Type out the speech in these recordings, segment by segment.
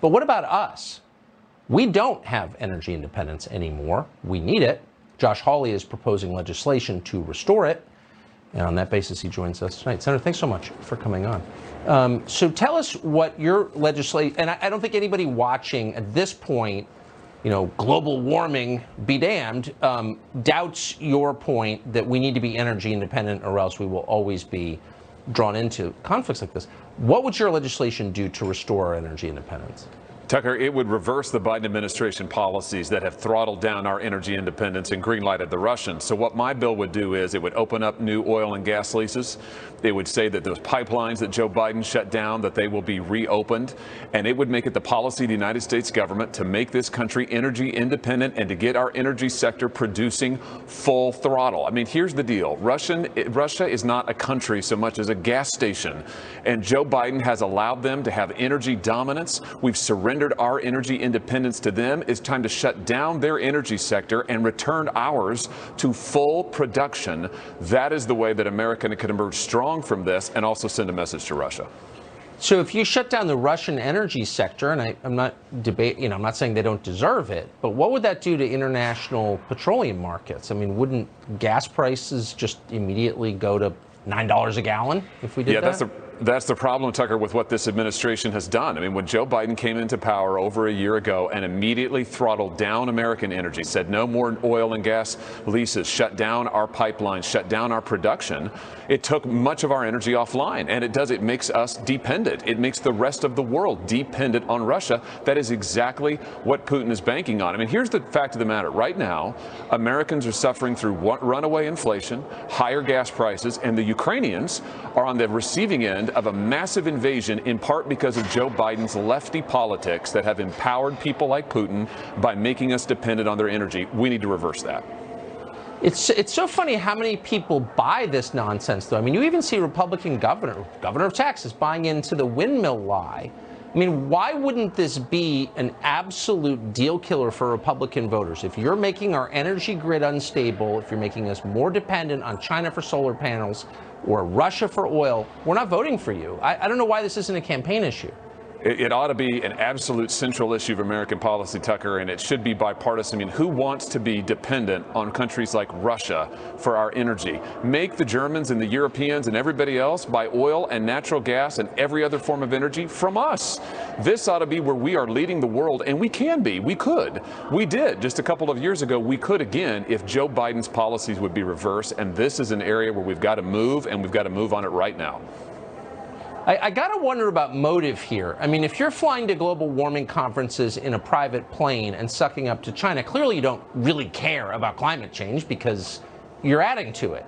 But what about us? We don't have energy independence anymore. We need it. Josh Hawley is proposing legislation to restore it. And on that basis, he joins us tonight. Senator, thanks so much for coming on. So tell us what your legislation, and I don't think anybody watching at this point, global warming be damned, doubts your point that we need to be energy independent or else we will always be drawn into conflicts like this. What would your legislation do to restore our energy independence? Tucker, it would reverse the Biden administration policies that have throttled down our energy independence and greenlighted the Russians. So what my bill would do is it would open up new oil and gas leases. It would say that those pipelines that Joe Biden shut down, that they will be reopened. And it would make it the policy of the United States government to make this country energy independent and to get our energy sector producing full throttle. I mean, here's the deal. Russia is not a country so much as a gas station. And Joe Biden has allowed them to have energy dominance. We've surrendered our energy independence to them. It's time to shut down their energy sector and return ours to full production. That is the way that America can emerge strong from this and also send a message to Russia. So if you shut down the Russian energy sector, and I'm not I'm not saying they don't deserve it, but what would that do to international petroleum markets? I mean, wouldn't gas prices just immediately go to $9 a gallon if we did that? That's the problem, Tucker, with what this administration has done. I mean, when Joe Biden came into power over a year ago and immediately throttled down American energy, said no more oil and gas leases, shut down our pipelines, shut down our production, it took much of our energy offline. And it makes us dependent. It makes the rest of the world dependent on Russia. That is exactly what Putin is banking on. I mean, here's the fact of the matter. Right now, Americans are suffering through runaway inflation, higher gas prices, and the Ukrainians are on the receiving end of a massive invasion, in part because of Joe Biden's lefty politics that have empowered people like Putin by making us dependent on their energy. We need to reverse that. It's so funny how many people buy this nonsense, though. I mean, you even see Republican governor of Texas buying into the windmill lie. I mean, why wouldn't this be an absolute deal killer for Republican voters? If you're making our energy grid unstable, if you're making us more dependent on China for solar panels or Russia for oil, we're not voting for you. I don't know why this isn't a campaign issue. It ought to be an absolute central issue of American policy, Tucker, and it should be bipartisan. I mean, who wants to be dependent on countries like Russia for our energy? Make the Germans and the Europeans and everybody else buy oil and natural gas and every other form of energy from us. This ought to be where we are leading the world, and we can be. We could. We did just a couple of years ago. We could again if Joe Biden's policies would be reversed, and this is an area where we've got to move, and we've got to move on it right now. I got to wonder about motive here. I mean, if you're flying to global warming conferences in a private plane and sucking up to China, clearly you don't really care about climate change because you're adding to it.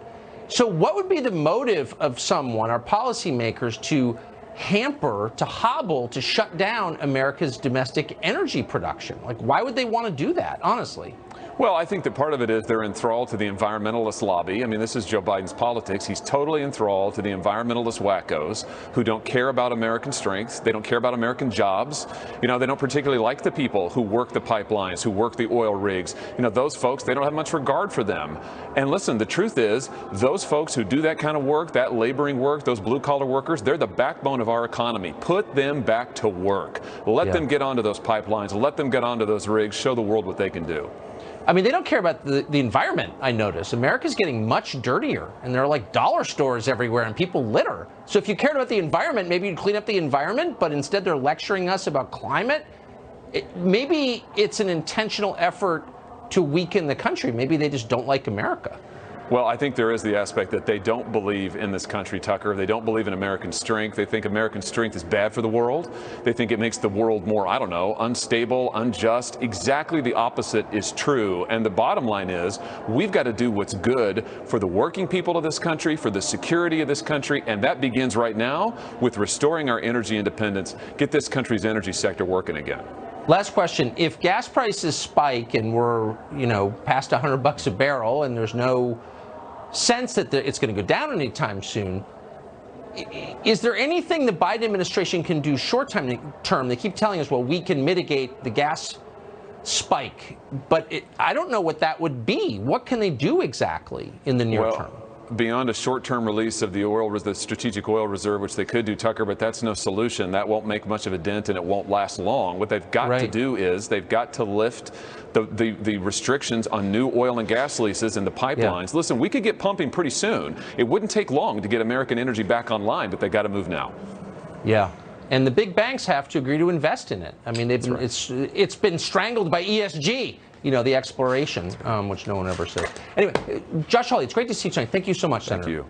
So what would be the motive of someone, our policymakers, to hamper, to hobble, to shut down America's domestic energy production? Like, why would they want to do that, honestly? Well, I think that part of it is they're enthralled to the environmentalist lobby. I mean, this is Joe Biden's politics. He's totally enthralled to the environmentalist wackos who don't care about American strength. They don't care about American jobs. They don't particularly like the people who work the pipelines, who work the oil rigs. Those folks, they don't have much regard for them. And listen, the truth is, those folks who do that kind of work, that laboring work, those blue-collar workers, they're the backbone of our economy. Put them back to work. Let them get onto those pipelines. Let them get onto those rigs. Show the world what they can do. I mean, they don't care about the environment, I notice. America's getting much dirtier, and there are like dollar stores everywhere, and people litter. So if you cared about the environment, maybe you'd clean up the environment, but instead they're lecturing us about climate. Maybe it's an intentional effort to weaken the country. Maybe they just don't like America. Well, I think there is the aspect that they don't believe in this country, Tucker. They don't believe in American strength. They think American strength is bad for the world. They think it makes the world more, unstable, unjust. Exactly the opposite is true. And the bottom line is we've got to do what's good for the working people of this country, for the security of this country. And that begins right now with restoring our energy independence, get this country's energy sector working again. Last question. If gas prices spike and we're, past $100 a barrel and there's no sense that it's going to go down anytime soon, is there anything the Biden administration can do short term? They keep telling us, well, we can mitigate the gas spike, but I don't know what that would be. What can they do exactly in the near term? beyond a short-term release of the strategic oil reserve, which they could do, Tucker, but that's no solution. That won't make much of a dent, and it won't last long. What they've got to do is they've got to lift the restrictions on new oil and gas leases and the pipelines. Listen, we could get pumping pretty soon. It wouldn't take long to get American energy back online, but they got to move now. Yeah. And the big banks have to agree to invest in it. I mean, it's been strangled by ESG, you know, the exploration, which no one ever says. Anyway, Josh Hawley, it's great to see you tonight. Thank you so much, Senator. Thank you.